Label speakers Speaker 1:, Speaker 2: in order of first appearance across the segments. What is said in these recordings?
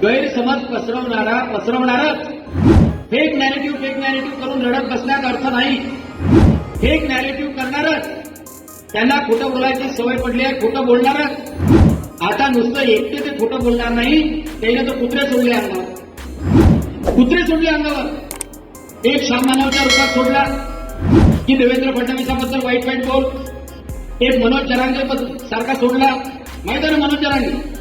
Speaker 1: गैरसमज पसरवणारच fake narrative करून लढत बसण्यात अर्थ नाही. फेक नॅरेटिव्ह करणारच त्यांना खोटं बोलायची सवय पडली आहे, खोटं बोलणारच. आता नुसतं एकटे ते खोटं बोलणार नाही, त्याने तर कुत्रे सोडले अंगावर. एक शाममानवच्या रूपात सोडला की देवेंद्र फडणवीसाबद्दल वाईट बोल. एक मनोज जरांगे सारखा सोडला. माहित आहे ना मनोज जरांगे.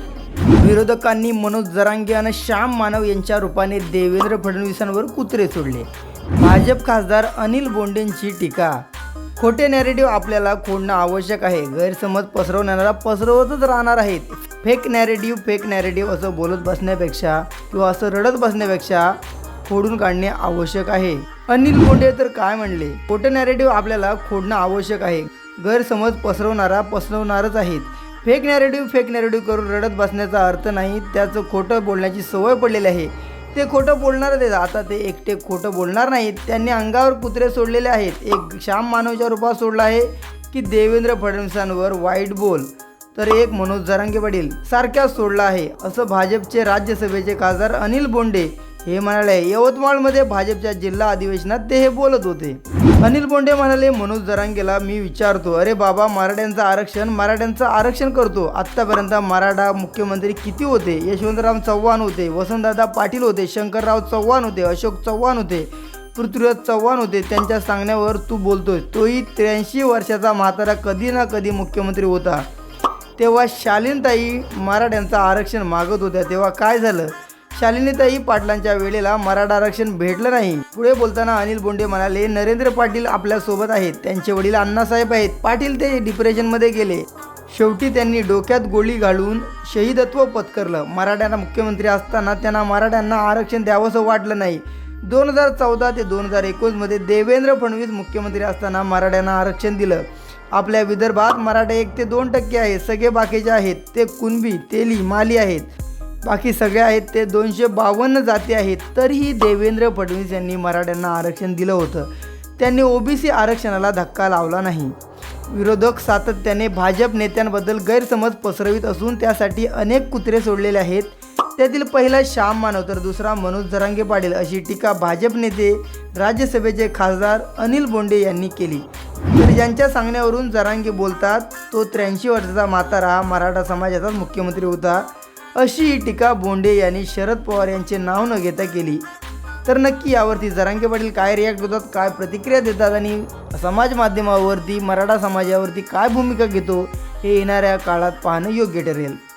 Speaker 2: विरोधकांनी मनोज जरांगे आणि श्याम मानव यांच्या रूपाने देवेंद्र फडणवीसांवर कुत्रे सोडले. भाजप खासदार अनिल बोंडेंची टीका. खोटे नॅरेटिव्ह आपल्याला खोडणं आवश्यक आहे. गैरसमज पसरवणाऱ्याला पसरवतच राहणार आहेत. फेक नॅरेटिव्ह असं बोलत बसण्यापेक्षा किंवा असं रडत बसण्यापेक्षा खोडून काढणे आवश्यक आहे. अनिल बोंडे तर काय म्हणले, खोटे नॅरेटिव्ह आपल्याला खोडणं आवश्यक आहे. गैरसमज पसरवणारच आहेत. फेक नॅरेटिव्ह करून रडत बसण्याचा अर्थ नाही. त्याचं खोटं बोलण्याची सवय पडलेली आहे. ते खोटं बोलणारच आहेत. आता ते एकटे खोटं बोलणार नाहीत. त्यांनी अंगावर कुत्रे सोडलेले आहेत. एक श्याम मानवच्या रूपात सोडला आहे की देवेंद्र फडणवीसांवर वाईट बोल, तर एक मनोज जरांगे पाटील सारख्याच सोडला आहे, असं भाजपचे राज्यसभेचे खासदार अनिल बोंडे हे म्हणाले. यवतमाळमध्ये भाजपच्या जिल्हा अधिवेशनात ते हे बोलत होते. अनिल बोंडे म्हणाले, मनोज जरांगेला मी विचारतो, अरे बाबा, मराठ्यांचं आरक्षण करतो. आत्तापर्यंत मराठा मुख्यमंत्री किती होते? यशवंतराव चव्हाण होते, वसंतदादा पाटील होते, शंकरराव चव्हाण होते, अशोक चव्हाण होते, पृथ्वीराज चव्हाण होते. त्यांच्या सांगण्यावर तू बोलतोय. तोही 83 वर्षाचा म्हातारा कधी ना कधी मुख्यमंत्री होता. तेव्हा शालिनीताई मराठ्यांचं आरक्षण मागत होत्या. तेव्हा काय झालं? शालिनीताई पाटलांच्या वेळेला मराठा आरक्षण भेटलं नाही. पुढे बोलताना अनिल बोंडे म्हणाले, नरेंद्र पाटील आपल्यासोबत आहेत. त्यांचे वडील अण्णासाहेब आहेत. पाटील ते डिप्रेशनमध्ये गेले. शेवटी त्यांनी डोक्यात गोळी घालून शहीदत्व पत्करलं. मराठ्यांना मुख्यमंत्री असताना त्यांना मराठ्यांना आरक्षण द्यावंसं वाटलं नाही. 2014 ते 2019 मध्ये देवेंद्र फडणवीस मुख्यमंत्री असताना मराठ्यांना आरक्षण दिलं. आपल्या विदर्भात मराठे 1 ते 2% आहेत. सगळे बाकीचे आहेत ते कुणबी, तेली, माली आहेत. बाकी सगळे आहेत ते 252 जाती आहेत. तरीही देवेंद्र फडणवीस यांनी मराठ्यांना आरक्षण दिलं होतं. त्यांनी ओबीसी आरक्षणाला धक्का लावला नाही. विरोधक सातत्याने भाजप नेत्यांबद्दल गैरसमज पसरवित असून त्यासाठी अनेक कुत्रे सोडलेले आहेत. त्यातील पहिला श्याम मानव तर दुसरा मनोज जरांगे पाटील, अशी टीका भाजप नेते राज्यसभेचे खासदार अनिल बोंडे यांनी केली. तर ज्यांच्या सांगण्यावरून जरांगे बोलतात, तो 83 वर्षाचा म्हातारा मराठा समाजाचाच मुख्यमंत्री होता, अशी ही टीका बोंडे यांनी शरद पवार यांचे नाव न घेता केली. तर नक्की यावरती जरांगे पाटील काय रिॲक्ट होतात, काय प्रतिक्रिया देतात आणि समाज माध्यमावरती मराठा समाजावरती काय भूमिका घेतो, हे येणाऱ्या काळात पाहणं योग्य ठरेल.